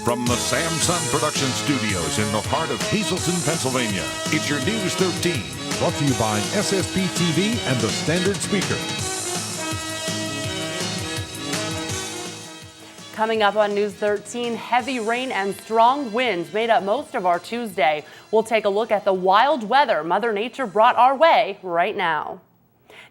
From the Samson Production Studios in the heart of Hazleton, Pennsylvania, it's your News 13. Brought to you by SSPTV and the Standard Speaker. Coming up on News 13, heavy rain and strong winds made up most of our Tuesday. We'll take a look at the wild weather Mother Nature brought our way right now.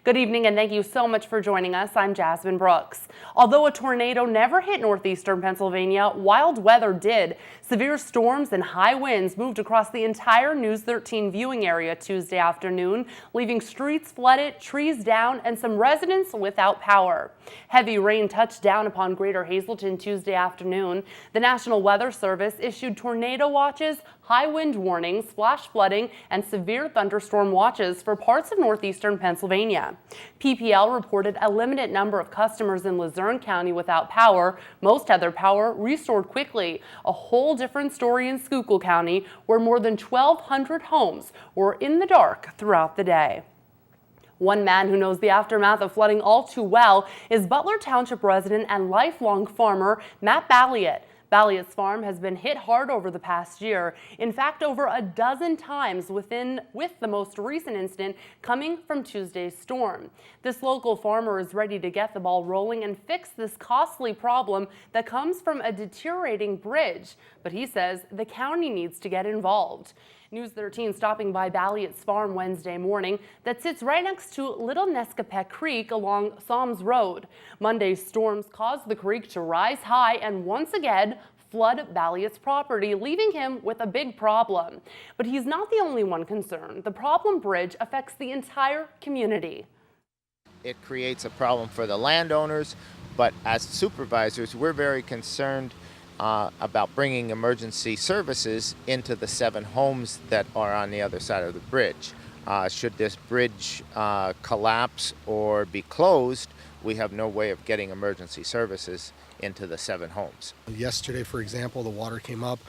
Good evening and thank you so much for joining us. I'm Jasmine Brooks. Although a tornado never hit northeastern Pennsylvania, wild weather did. Severe storms and high winds moved across the entire News 13 viewing area Tuesday afternoon, leaving streets flooded, trees down, and some residents without power. Heavy rain touched down upon Greater Hazleton Tuesday afternoon. The National Weather Service issued tornado watches, high wind warnings, flash flooding, and severe thunderstorm watches for parts of northeastern Pennsylvania. PPL reported a limited number of customers in Luzerne County without power. Most had their power restored quickly. A whole different story in Schuylkill County, where more than 1,200 homes were in the dark throughout the day. One man who knows the aftermath of flooding all too well is Butler Township resident and lifelong farmer Matt Balliet. Balliet's farm has been hit hard over the past year. In fact, over a dozen times with the most recent incident coming from Tuesday's storm. This local farmer is ready to get the ball rolling and fix this costly problem that comes from a deteriorating bridge. But he says the county needs to get involved. News 13 stopping by Balliet's farm Wednesday morning that sits right next to Little Nescapec Creek along Psalms Road. Monday's storms caused the creek to rise high and once again flood Balliet's property, leaving him with a big problem. But he's not the only one concerned. The problem bridge affects the entire community. It creates a problem for the landowners, but as supervisors, we're very concerned about bringing emergency services into the 7 homes that are on the other side of the bridge. Should this bridge collapse or be closed, we have no way of getting emergency services into the 7 homes. Yesterday, for example, the water came up,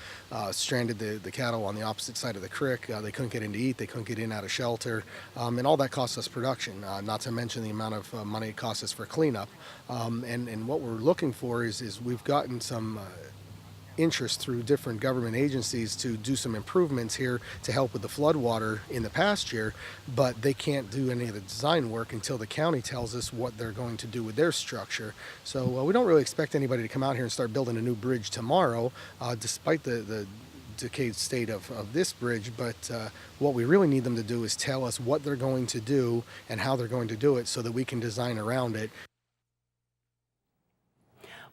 stranded the cattle on the opposite side of the creek. They couldn't get in to eat, they couldn't get in out of shelter, and all that costs us production, not to mention the amount of money it costs us for cleanup. And what we're looking for is we've gotten some interest through different government agencies to do some improvements here to help with the floodwater in the past year, but they can't do any of the design work until the county tells us what they're going to do with their structure. So we don't really expect anybody to come out here and start building a new bridge tomorrow, despite the decayed state of this bridge, but what we really need them to do is tell us what they're going to do and how they're going to do it so that we can design around it.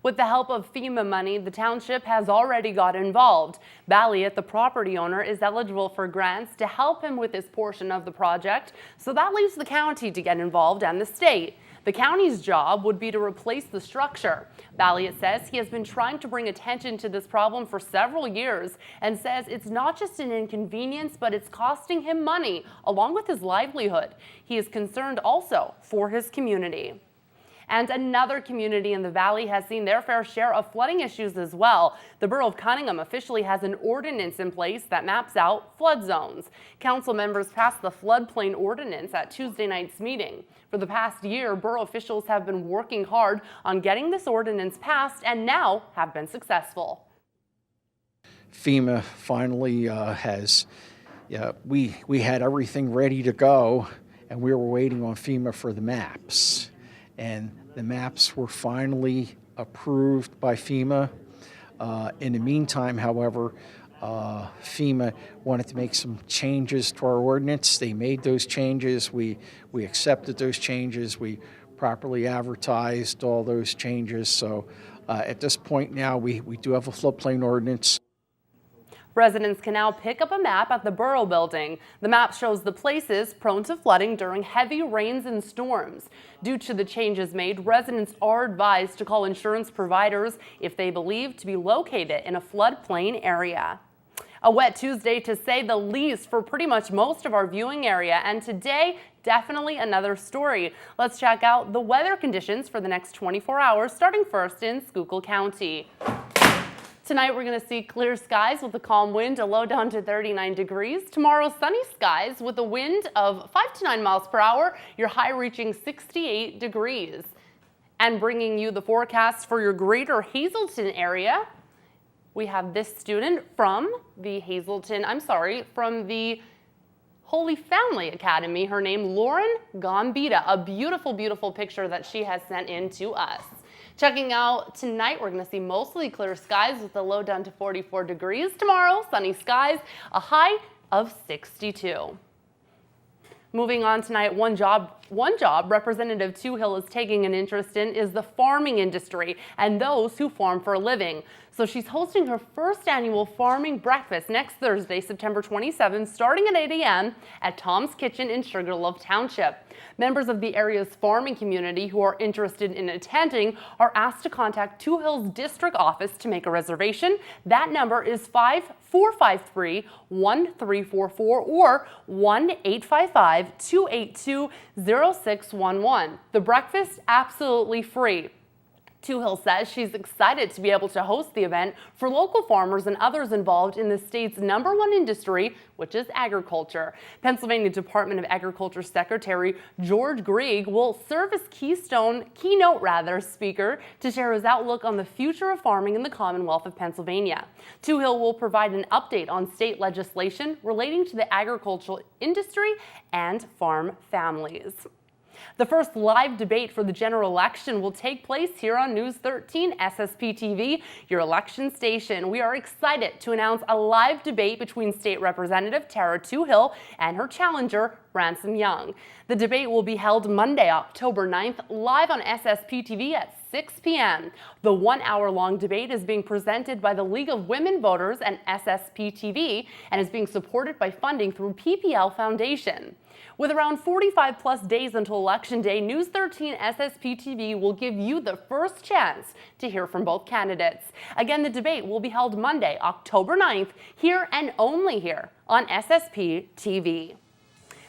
With the help of FEMA money, the township has already got involved. Balliet, the property owner, is eligible for grants to help him with his portion of the project, so that leaves the county to get involved and the state. The county's job would be to replace the structure. Balliet says he has been trying to bring attention to this problem for several years and says it's not just an inconvenience, but it's costing him money along with his livelihood. He is concerned also for his community. And another community in the valley has seen their fair share of flooding issues as well. The Borough of Cunningham officially has an ordinance in place that maps out flood zones. Council members passed the floodplain ordinance at Tuesday night's meeting. For the past year, borough officials have been working hard on getting this ordinance passed and now have been successful. FEMA finally we had everything ready to go and we were waiting on FEMA for the maps. And the maps were finally approved by FEMA. In the meantime, however, FEMA wanted to make some changes to our ordinance. They made those changes. We accepted those changes. We properly advertised all those changes. So at this point now, we do have a floodplain ordinance. Residents can now pick up a map at the Borough Building. The map shows the places prone to flooding during heavy rains and storms. Due to the changes made, residents are advised to call insurance providers if they believe to be located in a floodplain area. A wet Tuesday to say the least for pretty much most of our viewing area, and today definitely another story. Let's check out the weather conditions for the next 24 hours, starting first in Schuylkill County. Tonight we're going to see clear skies with a calm wind, a low down to 39 degrees. Tomorrow sunny skies with a wind of 5 to 9 miles per hour, your high reaching 68 degrees. And bringing you the forecast for your greater Hazleton area. We have this student from the from the Holy Family Academy. Her name, Lauren Gambita. A beautiful, beautiful picture that she has sent in to us. Checking out tonight, we're going to see mostly clear skies with a low down to 44 degrees. Tomorrow, sunny skies, a high of 62. Moving on tonight, one job Representative Toohill is taking an interest in is the farming industry and those who farm for a living. So she's hosting her first annual farming breakfast next Thursday, September 27th, starting at 8 a.m. at Tom's Kitchen in Sugarloaf Township. Members of the area's farming community who are interested in attending are asked to contact Toohill's district office to make a reservation. That number is 453-1344 or 1-855-282-0611. The breakfast absolutely free. Toohill says she's excited to be able to host the event for local farmers and others involved in the state's #1 industry, which is agriculture. Pennsylvania Department of Agriculture Secretary George Grieg will serve as keynote speaker to share his outlook on the future of farming in the Commonwealth of Pennsylvania. Toohill will provide an update on state legislation relating to the agricultural industry and farm families. The first live debate for the general election will take place here on News 13 SSPTV, your election station. We are excited to announce a live debate between State Representative Tara Toohill and her challenger, Ransom Young. The debate will be held Monday, October 9th, live on SSPTV at 6 p.m. The 1-hour-long debate is being presented by the League of Women Voters and SSPTV and is being supported by funding through PPL Foundation. With around 45 plus days until Election Day, News 13 SSPTV will give you the first chance to hear from both candidates. Again, the debate will be held Monday, October 9th, here and only here on SSPTV.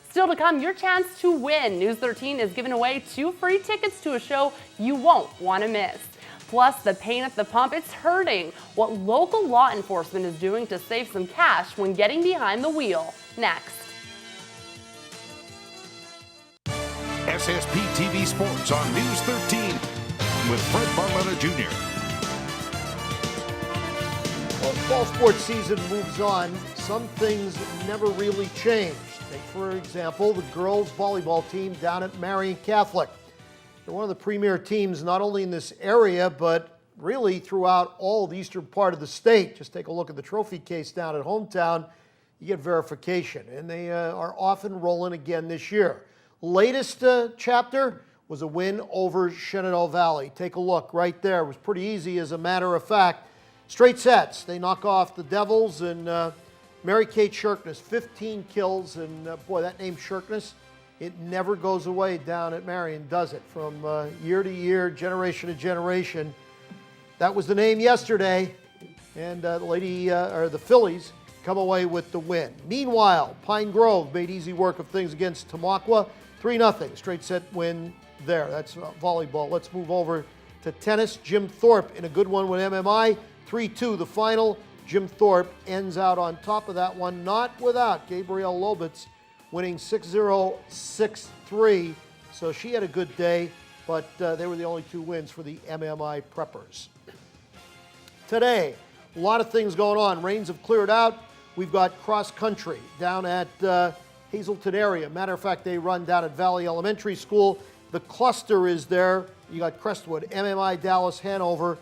Still to come, your chance to win. News 13 is giving away 2 free tickets to a show you won't want to miss. Plus, the pain at the pump, it's hurting. What local law enforcement is doing to save some cash when getting behind the wheel. Next. SSPTV Sports on News 13 with Fred Barletta Jr. Well, fall sports season moves on. Some things never really change. Take, for example, the girls volleyball team down at Marion Catholic. They're one of the premier teams not only in this area, but really throughout all the eastern part of the state. Just take a look at the trophy case down at hometown. You get verification, and they are off and rolling again this year. Latest chapter was a win over Shenandoah Valley. Take a look right there. It was pretty easy, as a matter of fact. Straight sets. They knock off the Devils, and Mary Kate Shirkness, 15 kills, and boy, that name Shirkness, it never goes away down at Marion, does it? From year to year, generation to generation. That was the name yesterday, and the Phillies come away with the win. Meanwhile, Pine Grove made easy work of things against Tamaqua. 3-0, straight set win there. That's volleyball. Let's move over to tennis. Jim Thorpe in a good one with MMI. 3-2 the final. Jim Thorpe ends out on top of that one, not without Gabrielle Lobitz winning 6-0, 6-3. So she had a good day, but they were the only 2 wins for the MMI preppers. Today, a lot of things going on. Rains have cleared out. We've got cross country down at Hazleton area. Matter of fact, they run down at Valley Elementary School. The cluster is there. You got Crestwood, MMI, Dallas, Hanover,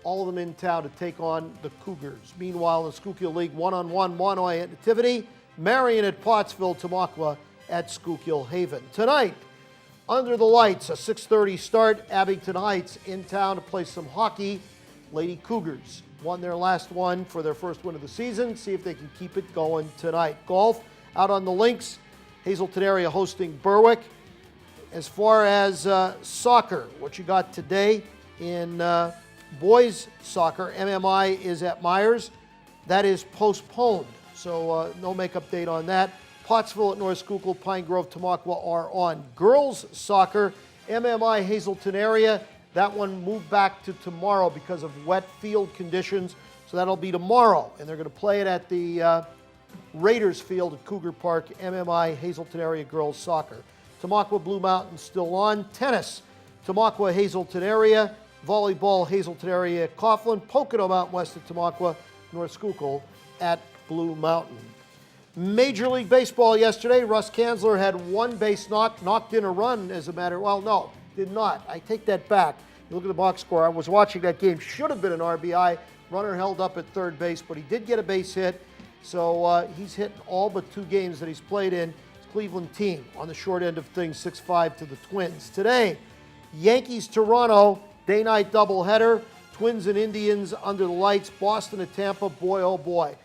all of them in town to take on the Cougars. Meanwhile, in the Schuylkill League, 1-on-1, Monomoy at Nativity, Marion at Pottsville, Tamaqua at Schuylkill Haven. Tonight, under the lights, a 6:30 start. Abington Heights in town to play some hockey. Lady Cougars won their last one for their first win of the season. See if they can keep it going tonight. Golf out on the links. Hazleton area hosting Berwick. As far as soccer, what you got today in boys soccer, MMI is at Myers. That is postponed, so no make-up date on that. Pottsville at North Schuylkill, Pine Grove, Tamaqua are on. Girls soccer, MMI Hazleton area. That one moved back to tomorrow because of wet field conditions, so that'll be tomorrow. And they're going to play it at the Raiders Field at Cougar Park, MMI Hazleton area girls soccer. Tamaqua Blue Mountain still on. Tennis, Tamaqua Hazleton area. Volleyball, Hazelton area at Coughlin. Pocono Mountain west of Tamaqua. North Schuylkill at Blue Mountain. Major League Baseball yesterday. Russ Kanzler had one base knocked in a run as a matter, well, no, did not. I take that back. You look at the box score. I was watching that game. Should have been an RBI. Runner held up at third base, but he did get a base hit. So he's hit all but 2 games that he's played in. His Cleveland team on the short end of things, 6-5 to the Twins. Today, Yankees-Toronto, day-night doubleheader. Twins and Indians under the lights. Boston at Tampa, boy, oh boy.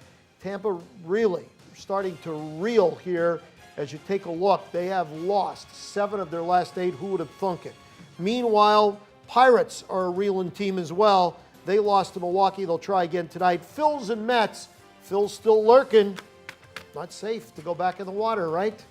Tampa really starting to reel here as you take a look. They have lost 7 of their last 8. Who would have thunk it? Meanwhile, Pirates are a reeling team as well. They lost to Milwaukee. They'll try again tonight. Phils and Mets. Phil's still lurking. Not safe to go back in the water, right?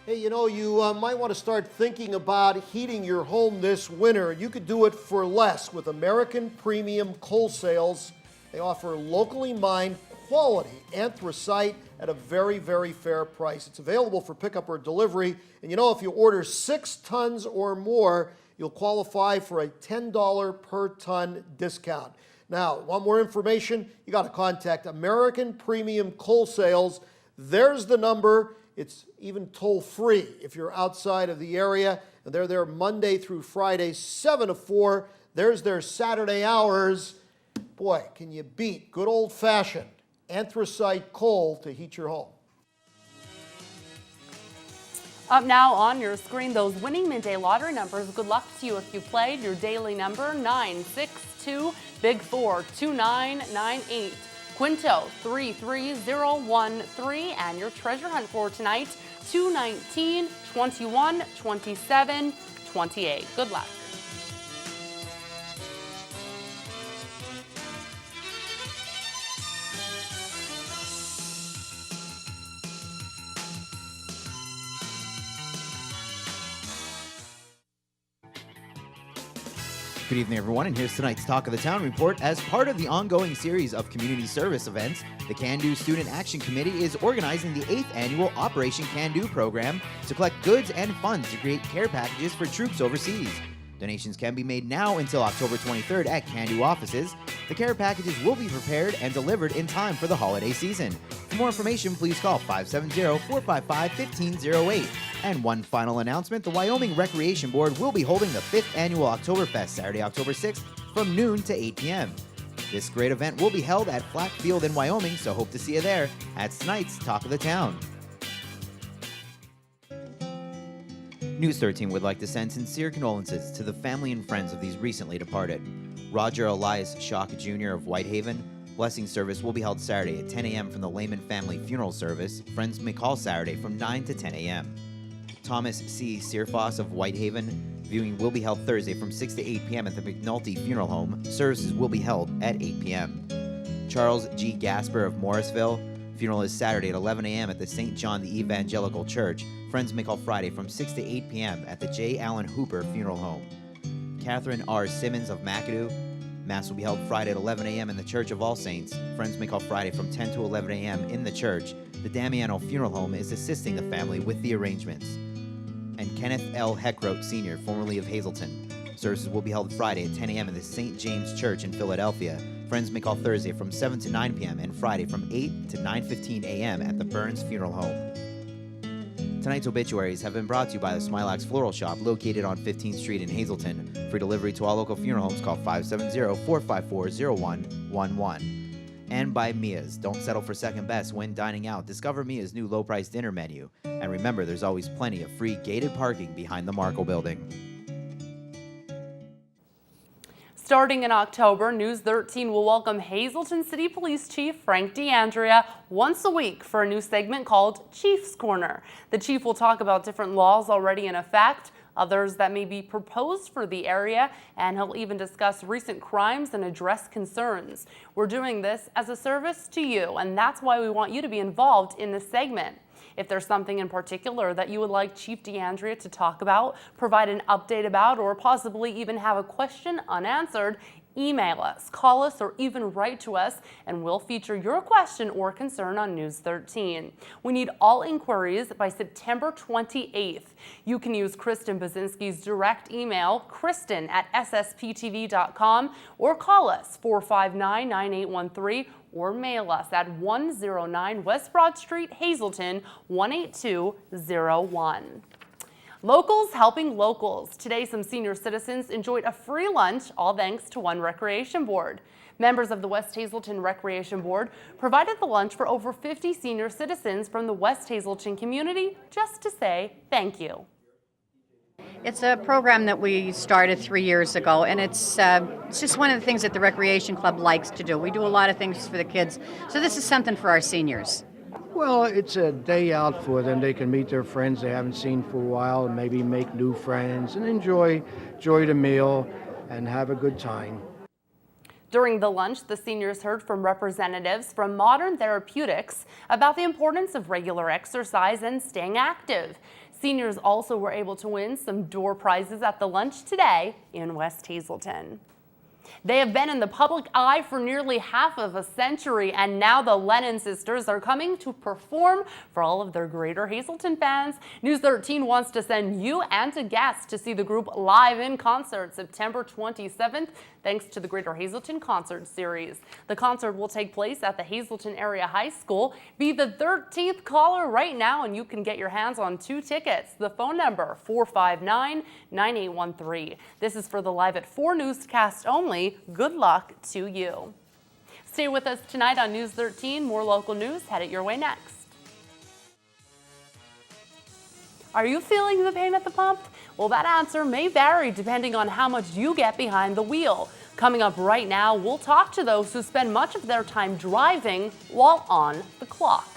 Hey, you know, you might want to start thinking about heating your home this winter. You could do it for less with American Premium Coal Sales. They offer locally mined quality anthracite at a very, very fair price. It's available for pickup or delivery. And you know, if you order 6 tons or more, you'll qualify for a $10 per ton discount. Now, want more information? You got to contact American Premium Coal Sales. There's the number. It's even toll-free if you're outside of the area. And they're there Monday through Friday, 7 to 4. There's their Saturday hours. Boy, can you beat good old-fashioned anthracite coal to heat your home. Up now on your screen, those winning midday lottery numbers. Good luck to you if you played. Your daily number, 962, Big 4, 2998. Quinto, 33013, and your treasure hunt for tonight, 219, 21, 27, 28. Good luck. Good evening, everyone, and here's tonight's Talk of the Town report. As part of the ongoing series of community service events, the Can Do Student Action Committee is organizing the 8th annual Operation Can Do program to collect goods and funds to create care packages for troops overseas. Donations can be made now until October 23rd at Can Do offices. The care packages will be prepared and delivered in time for the holiday season. For more information, please call 570-455-1508. And one final announcement, the Wyoming Recreation Board will be holding the 5th annual Oktoberfest Saturday, October 6th from noon to 8 p.m. This great event will be held at Flat Field in Wyoming, so hope to see you there. That's tonight's Talk of the Town. News 13 would like to send sincere condolences to the family and friends of these recently departed. Roger Elias Shock Jr. of Whitehaven. Blessing service will be held Saturday at 10 a.m. from the Lehman Family Funeral Service. Friends may call Saturday from 9 to 10 a.m. Thomas C. Searfoss of Whitehaven. Viewing will be held Thursday from 6 to 8 p.m. at the McNulty Funeral Home. Services will be held at 8 p.m. Charles G. Gasper of Morrisville. Funeral is Saturday at 11 a.m. at the St. John the Evangelical Church. Friends may call Friday from 6 to 8 p.m. at the J. Allen Hooper Funeral Home. Catherine R. Simmons of McAdoo. Mass will be held Friday at 11 a.m. in the Church of All Saints. Friends may call Friday from 10 to 11 a.m. in the church. The Damiano Funeral Home is assisting the family with the arrangements. And Kenneth L. Heckroat Sr., formerly of Hazelton. Services will be held Friday at 10 a.m. in the St. James Church in Philadelphia. Friends may call Thursday from 7 to 9 p.m. and Friday from 8 to 9:15 a.m. at the Burns Funeral Home. Tonight's obituaries have been brought to you by the Smilax Floral Shop located on 15th Street in Hazelton. For delivery to all local funeral homes, call 570-454-0111. And by Mia's. Don't settle for second best when dining out. Discover Mia's new low-price dinner menu. And remember, there's always plenty of free gated parking behind the Markle Building. Starting in October, News 13 will welcome Hazelton City Police Chief Frank D'Andrea once a week for a new segment called Chief's Corner. The chief will talk about different laws already in effect, others that may be proposed for the area, and he'll even discuss recent crimes and address concerns. We're doing this as a service to you, and that's why we want you to be involved in this segment. If there's something in particular that you would like Chief D'Andrea to talk about, provide an update about, or possibly even have a question unanswered, Email us, call us, or even write to us, and we'll feature your question or concern on News 13. We need all inquiries by September 28th. You can use Kristen Bazinski's direct email, kristen@ssptv.com, or call us 459-9813, or mail us at 109 West Broad Street, Hazleton, 18201. Locals helping locals. Today, some senior citizens enjoyed a free lunch, all thanks to one recreation board. Members of the West Hazleton Recreation Board provided the lunch for over 50 senior citizens from the West Hazleton community just to say thank you. It's a program that we started 3 years ago, and it's just one of the things that the Recreation Club likes to do. We do a lot of things for the kids, so this is something for our seniors. Well, it's a day out for them. They can meet their friends they haven't seen for a while and maybe make new friends and enjoy the meal and have a good time. During the lunch, the seniors heard from representatives from Modern Therapeutics about the importance of regular exercise and staying active. Seniors also were able to win some door prizes at the lunch today in West Hazleton. They have been in the public eye for nearly half of a century, and now the Lennon sisters are coming to perform for all of their Greater Hazleton fans. News 13 wants to send you and a guest to see the group live in concert September 27th, thanks to the Greater Hazleton Concert Series. The concert will take place at the Hazleton Area High School. Be the 13th caller right now, and you can get your hands on 2 tickets. The phone number, 459-9813. This is for the Live at 4 newscast only. Good luck to you. Stay with us tonight on News 13. More local news headed your way next. Are you feeling the pain at the pump? Well, that answer may vary depending on how much you get behind the wheel. Coming up right now, we'll talk to those who spend much of their time driving while on the clock.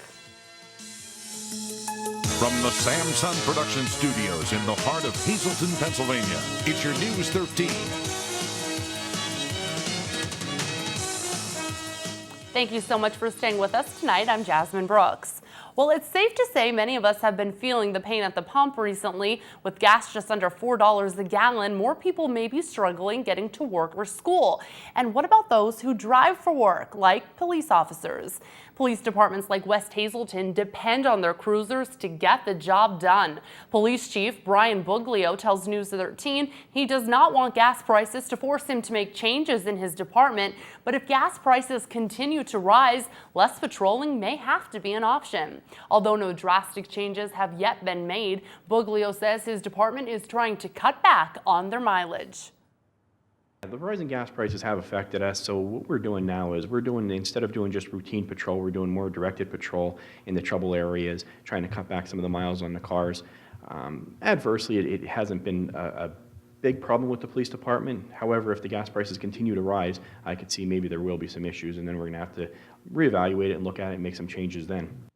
From the Samson Production Studios in the heart of Hazleton, Pennsylvania, it's your News 13. Thank you so much for staying with us tonight. I'm Jasmine Brooks. Well, it's safe to say many of us have been feeling the pain at the pump recently. With gas just under $4 a gallon, more people may be struggling getting to work or school. And what about those who drive for work, like police officers? Police departments like West Hazleton depend on their cruisers to get the job done. Police Chief Brian Buglio tells News 13 he does not want gas prices to force him to make changes in his department, but if gas prices continue to rise, less patrolling may have to be an option. Although no drastic changes have yet been made, Buglio says his department is trying to cut back on their mileage. The rising gas prices have affected us, so what we're doing now is instead of doing just routine patrol, we're doing more directed patrol in the trouble areas, trying to cut back some of the miles on the cars. Adversely, it hasn't been a big problem with the police department. However, if the gas prices continue to rise, I could see maybe there will be some issues, and then we're going to have to reevaluate it and look at it and make some changes then.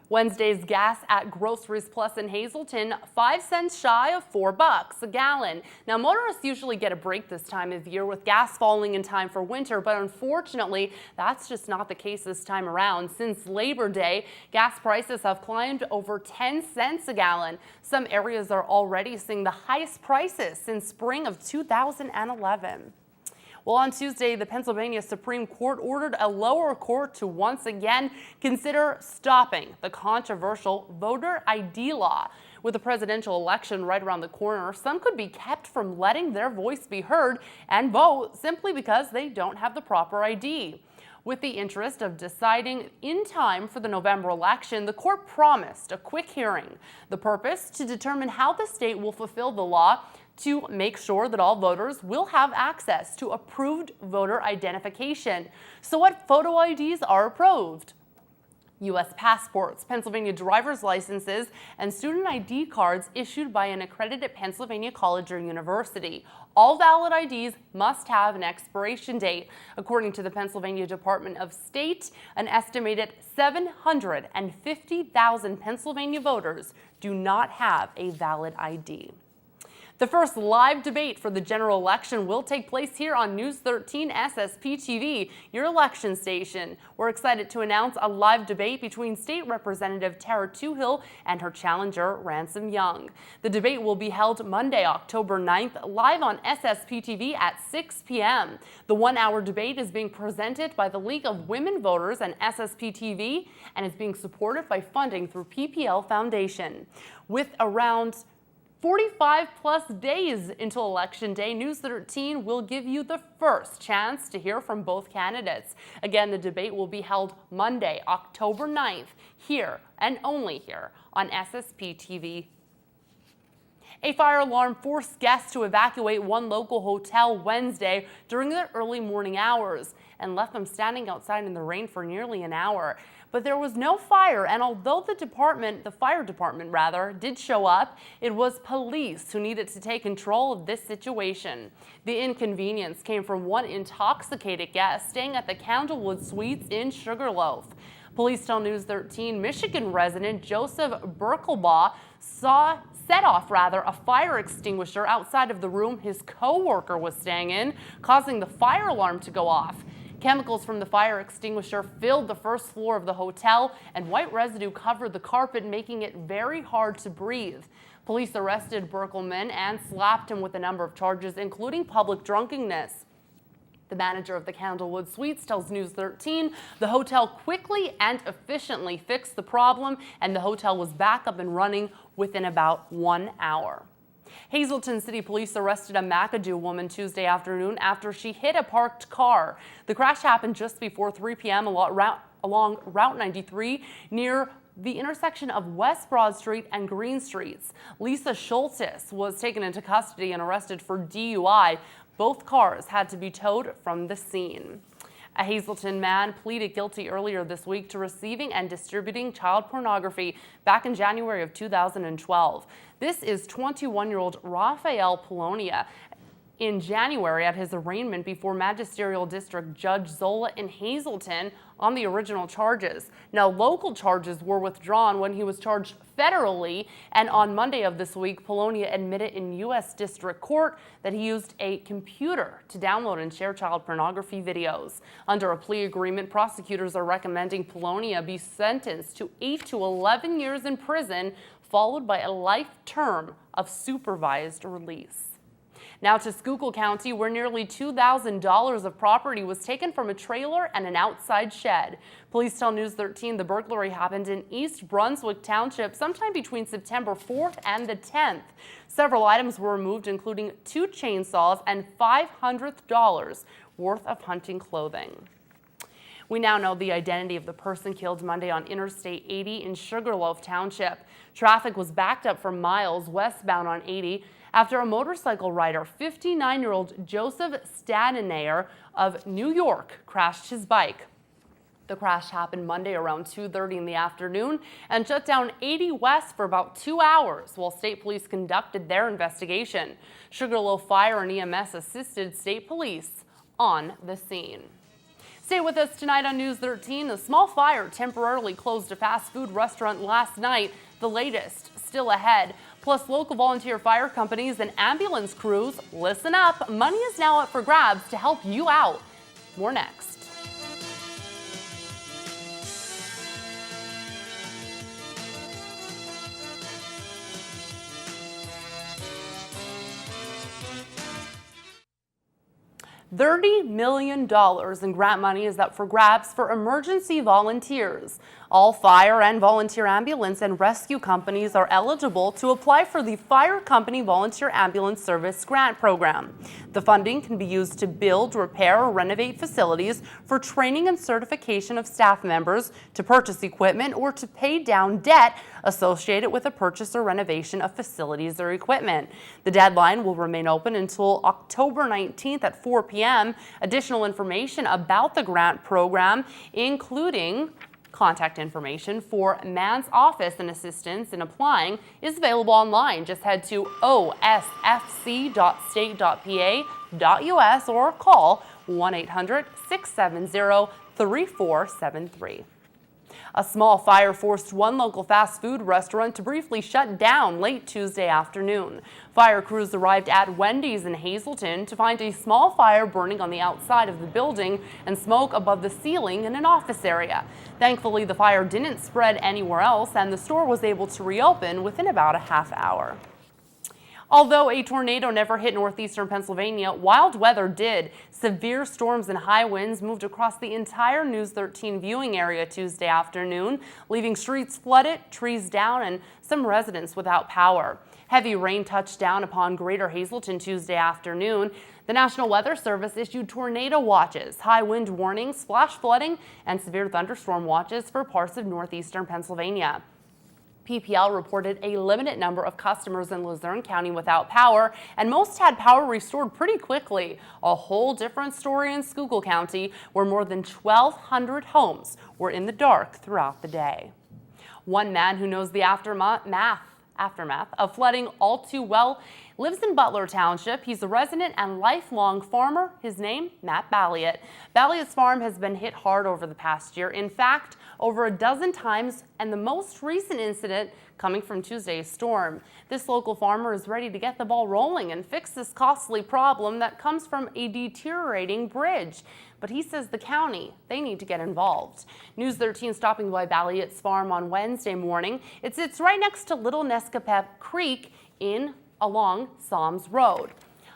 Wednesday's gas at Groceries Plus in Hazleton, 5 cents shy of $4 a gallon. Now, motorists usually get a break this time of year with gas falling in time for winter, but unfortunately, that's just not the case this time around. Since Labor Day, gas prices have climbed over 10 cents a gallon. Some areas are already seeing the highest prices since spring of 2011. Well, on Tuesday, the Pennsylvania Supreme Court ordered a lower court to once again consider stopping the controversial voter ID law. With the presidential election right around the corner, some could be kept from letting their voice be heard and vote simply because they don't have the proper ID. With the interest of deciding in time for the November election, the court promised a quick hearing. The purpose, to determine how the state will fulfill the law to make sure that all voters will have access to approved voter identification. So what photo IDs are approved? U.S. passports, Pennsylvania driver's licenses, and student ID cards issued by an accredited Pennsylvania college or university. All valid IDs must have an expiration date. According to the Pennsylvania Department of State, an estimated 750,000 Pennsylvania voters do not have a valid ID. The first live debate for the general election will take place here on News 13 SSPTV, your election station. We're excited to announce a live debate between State Representative Tara Toohill and her challenger, Ransom Young. The debate will be held Monday, October 9th, live on SSPTV at 6 p.m. The one-hour debate is being presented by the League of Women Voters and SSPTV and is being supported by funding through PPL Foundation. With around 45 plus days until Election Day, News 13 will give you the first chance to hear from both candidates. Again, the debate will be held Monday, October 9th, here and only here on SSPTV. A fire alarm forced guests to evacuate one local hotel Wednesday during the early morning hours and left them standing outside in the rain for nearly an hour. But there was no fire, and although the fire department did show up, it was police who needed to take control of this situation. The inconvenience came from one intoxicated guest staying at the Candlewood Suites in Sugarloaf. Police tell News 13 Michigan resident Joseph Berkelbaugh set off a fire extinguisher outside of the room his co-worker was staying in, causing the fire alarm to go off. Chemicals from the fire extinguisher filled the first floor of the hotel, and white residue covered the carpet, making it very hard to breathe. Police arrested Berkelman and slapped him with a number of charges, including public drunkenness. The manager of the Candlewood Suites tells News 13 the hotel quickly and efficiently fixed the problem, and the hotel was back up and running within about 1 hour. Hazleton City Police arrested a McAdoo woman Tuesday afternoon after she hit a parked car. The crash happened just before 3 p.m. along Route 93 near the intersection of West Broad Street and Green Streets. Lisa Schultes was taken into custody and arrested for DUI. Both cars had to be towed from the scene. A Hazleton man pleaded guilty earlier this week to receiving and distributing child pornography back in January of 2012. This is 21-year-old Rafael Polonia. In January, at his arraignment before Magisterial District Judge Zola in Hazleton on the original charges. Now, local charges were withdrawn when he was charged federally, and on Monday of this week, Polonia admitted in U.S. District Court that he used a computer to download and share child pornography videos. Under a plea agreement, prosecutors are recommending Polonia be sentenced to 8 to 11 years in prison, followed by a life term of supervised release. Now to Schuylkill County, where nearly $2,000 of property was taken from a trailer and an outside shed. Police tell News 13 the burglary happened in East Brunswick Township sometime between September 4th and the 10th. Several items were removed, including 2 chainsaws and $500 worth of hunting clothing. We now know the identity of the person killed Monday on Interstate 80 in Sugarloaf Township. Traffic was backed up for miles westbound on 80 after a motorcycle rider, 59-year-old Joseph Stadinayer of New York, crashed his bike. The crash happened Monday around 2:30 in the afternoon and shut down 80 West for about 2 hours while state police conducted their investigation. Sugarloaf Fire and EMS assisted state police on the scene. Stay with us tonight on News 13. A small fire temporarily closed a fast food restaurant last night. The latest still ahead. Plus, local volunteer fire companies and ambulance crews, listen up. Money is now up for grabs to help you out. More next. $30 million in grant money is up for grabs for emergency volunteers. All fire and volunteer ambulance and rescue companies are eligible to apply for the Fire Company Volunteer Ambulance Service Grant Program. The funding can be used to build, repair, or renovate facilities, for training and certification of staff members, to purchase equipment, or to pay down debt associated with a purchase or renovation of facilities or equipment. The deadline will remain open until October 19th at 4 p.m. Additional information about the grant program, including contact information for Mann's office and assistance in applying, is available online. Just head to osfc.state.pa.us or call 1-800-670-3473. A small fire forced one local fast food restaurant to briefly shut down late Tuesday afternoon. Fire crews arrived at Wendy's in Hazleton to find a small fire burning on the outside of the building and smoke above the ceiling in an office area. Thankfully, the fire didn't spread anywhere else and the store was able to reopen within about a half hour. Although a tornado never hit northeastern Pennsylvania, wild weather did. Severe storms and high winds moved across the entire News 13 viewing area Tuesday afternoon, leaving streets flooded, trees down, and some residents without power. Heavy rain touched down upon Greater Hazleton Tuesday afternoon. The National Weather Service issued tornado watches, high wind warnings, flash flooding, and severe thunderstorm watches for parts of northeastern Pennsylvania. PPL reported a limited number of customers in Luzerne County without power, and most had power restored pretty quickly. A whole different story in Schuylkill County, where more than 1,200 homes were in the dark throughout the day. One man who knows the aftermath of flooding all too well lives in Butler Township. He's a resident and lifelong farmer. His name, Matt Balliot. Balliot's farm has been hit hard over the past year. In fact, over a dozen times, and the most recent incident coming from Tuesday's storm. This local farmer is ready to get the ball rolling and fix this costly problem that comes from a deteriorating bridge. But he says the county, they need to get involved. News 13 stopping by Balliot's farm on Wednesday morning. It sits right next to Little Nescapep Creek along Psalms Road.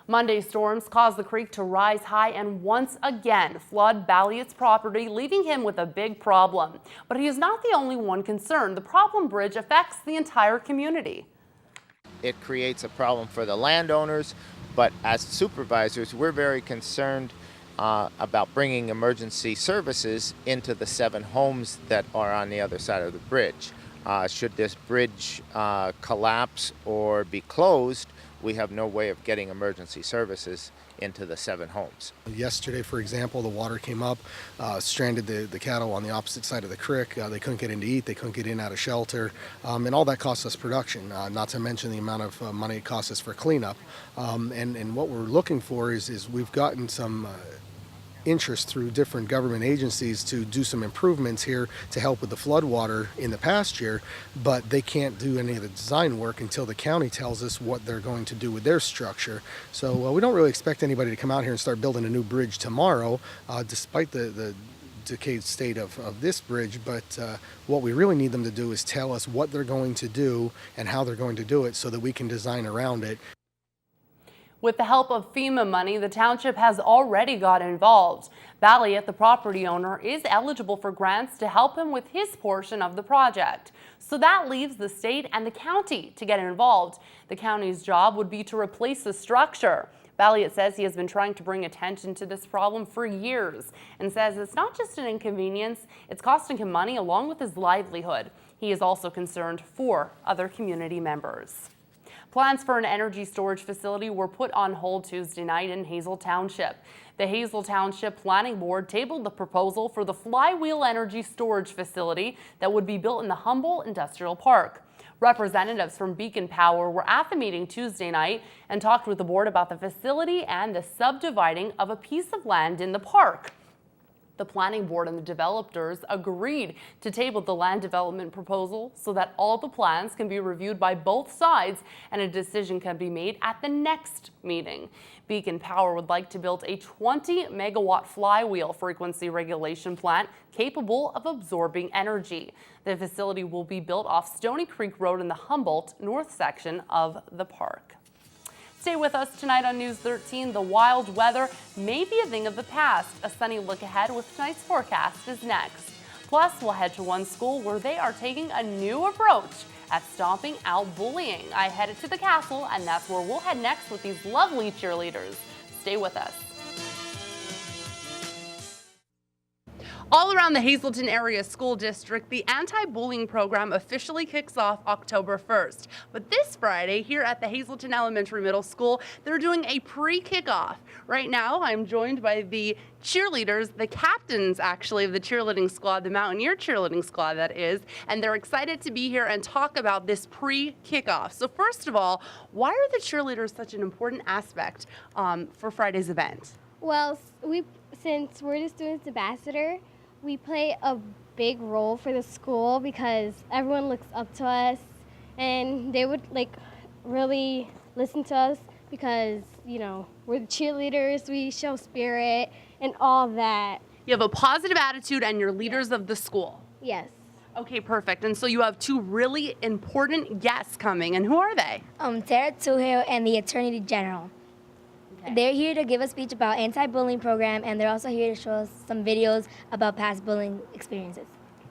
Monday's storms caused the creek to rise high and once again flood Balliot's property, leaving him with a big problem. But he is not the only one concerned. The problem bridge affects the entire community. It creates a problem for the landowners, but as supervisors, we're very concerned about bringing emergency services into the 7 homes that are on the other side of the bridge. Should this bridge collapse or be closed, we have no way of getting emergency services into the 7 homes. Yesterday, for example, the water came up, stranded the cattle on the opposite side of the creek. They couldn't get in to eat, they couldn't get in out of shelter, and all that costs us production, not to mention the amount of money it costs us for cleanup. And what we're looking for is we've gotten some interest through different government agencies to do some improvements here to help with the floodwater in the past year, but they can't do any of the design work until the county tells us what they're going to do with their structure. So we don't really expect anybody to come out here and start building a new bridge tomorrow, despite the decayed state of this bridge, but what we really need them to do is tell us what they're going to do and how they're going to do it so that we can design around it. With the help of FEMA money, the township has already got involved. Balliot, the property owner, is eligible for grants to help him with his portion of the project. So that leaves the state and the county to get involved. The county's job would be to replace the structure. Balliot says he has been trying to bring attention to this problem for years and says it's not just an inconvenience, it's costing him money along with his livelihood. He is also concerned for other community members. Plans for an energy storage facility were put on hold Tuesday night in Hazel Township. The Hazel Township Planning Board tabled the proposal for the Flywheel Energy Storage Facility that would be built in the Humboldt Industrial Park. Representatives from Beacon Power were at the meeting Tuesday night and talked with the board about the facility and the subdividing of a piece of land in the park. The planning board and the developers agreed to table the land development proposal so that all the plans can be reviewed by both sides and a decision can be made at the next meeting. Beacon Power would like to build a 20-megawatt flywheel frequency regulation plant capable of absorbing energy. The facility will be built off Stony Creek Road in the Humboldt north section of the park. Stay with us tonight on News 13. The wild weather may be a thing of the past. A sunny look ahead with tonight's forecast is next. Plus, we'll head to one school where they are taking a new approach at stomping out bullying. I headed to the castle, and that's where we'll head next with these lovely cheerleaders. Stay with us. All around the Hazleton Area School District, the anti-bullying program officially kicks off October 1st. But this Friday, here at the Hazleton Elementary Middle School, they're doing a pre-kickoff. Right now, I'm joined by the cheerleaders, the captains, actually, of the cheerleading squad, the Mountaineer cheerleading squad, that is, and they're excited to be here and talk about this pre-kickoff. So first of all, why are the cheerleaders such an important aspect for Friday's event? Well, since we're the Students Ambassador, we play a big role for the school because everyone looks up to us, and they would like really listen to us because, you know, we're the cheerleaders, we show spirit and all that. You have a positive attitude and you're leaders of the school. Yes. Okay, perfect. And so you have two really important guests coming, and who are they? Tara Tuhill and the Attorney General. Okay. They're here to give a speech about anti-bullying program, and they're also here to show us some videos about past bullying experiences.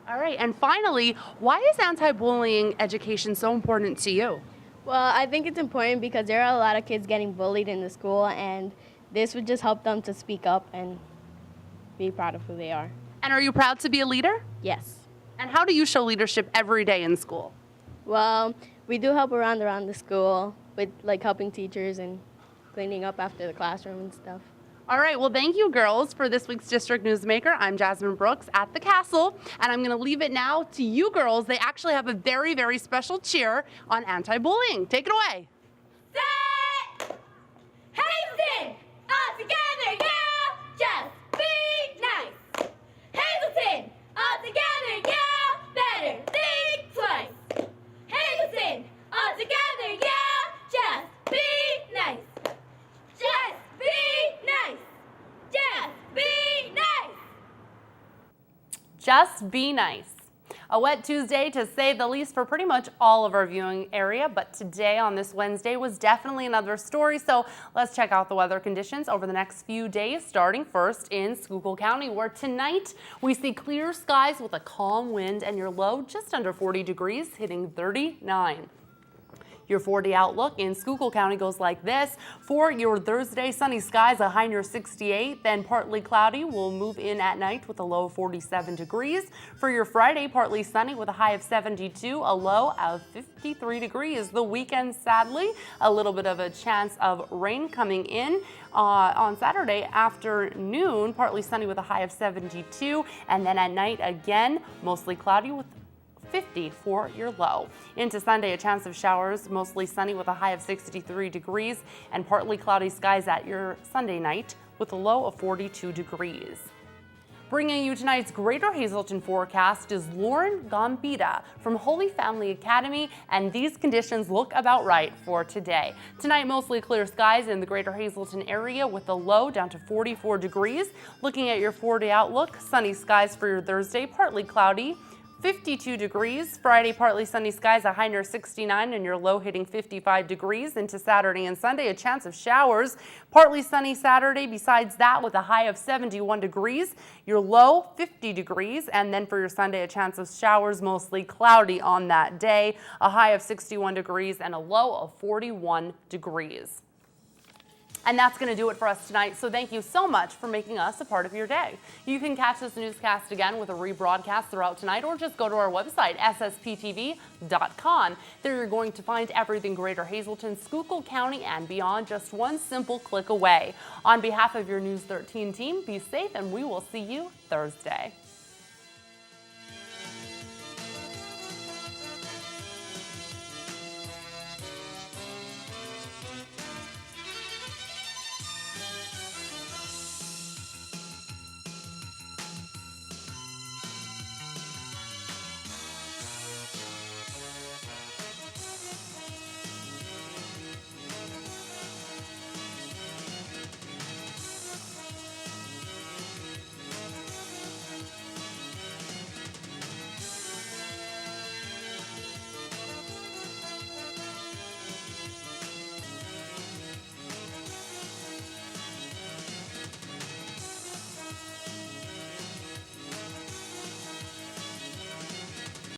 All right, and finally, why is anti-bullying education so important to you? Well, I think it's important because there are a lot of kids getting bullied in the school, and this would just help them to speak up and be proud of who they are. And are you proud to be a leader? Yes. And how do you show leadership every day in school? Well, we do help around the school with like helping teachers and cleaning up after the classroom and stuff. All right, well, thank you, girls, for this week's District Newsmaker. I'm Jasmine Brooks at the Castle, and I'm going to leave it now to you girls. They actually have a very, very special cheer on anti-bullying. Take it away. Set! Hazleton! All together, yeah! Just be nice! Hazleton! All together, yeah! Better think twice! Hazleton! All together, yeah! Just be nice! Just be nice! Just be nice! Just be nice. A wet Tuesday, to say the least, for pretty much all of our viewing area, but today on this Wednesday was definitely another story, so let's check out the weather conditions over the next few days, starting first in Schuylkill County, where tonight we see clear skies with a calm wind and your low just under 40 degrees, hitting 39. Your 4-day outlook in Schuylkill County goes like this. For your Thursday, sunny skies, a high near 68, then partly cloudy will move in at night with a low of 47 degrees. For your Friday, partly sunny with a high of 72, a low of 53 degrees. The weekend, sadly, a little bit of a chance of rain coming in on Saturday afternoon, partly sunny with a high of 72, and then at night again, mostly cloudy with 50 for your low. Into Sunday, a chance of showers, mostly sunny with a high of 63 degrees and partly cloudy skies at your Sunday night with a low of 42 degrees. Bringing you tonight's Greater Hazleton forecast is Lauren Gambita from Holy Family Academy, and these conditions look about right for today. Tonight, mostly clear skies in the Greater Hazleton area with a low down to 44 degrees. Looking at your 4-day outlook, sunny skies for your Thursday, partly cloudy, 52 degrees. Friday, partly sunny skies, a high near 69 and your low hitting 55 degrees. Into Saturday and Sunday, a chance of showers. Partly sunny Saturday, besides that with a high of 71 degrees. Your low 50 degrees. And then for your Sunday, a chance of showers, mostly cloudy on that day. A high of 61 degrees and a low of 41 degrees. And that's going to do it for us tonight, so thank you so much for making us a part of your day. You can catch this newscast again with a rebroadcast throughout tonight, or just go to our website, SSPTV.com. There you're going to find everything Greater Hazleton, Schuylkill County, and beyond, just one simple click away. On behalf of your News 13 team, be safe, and we will see you Thursday.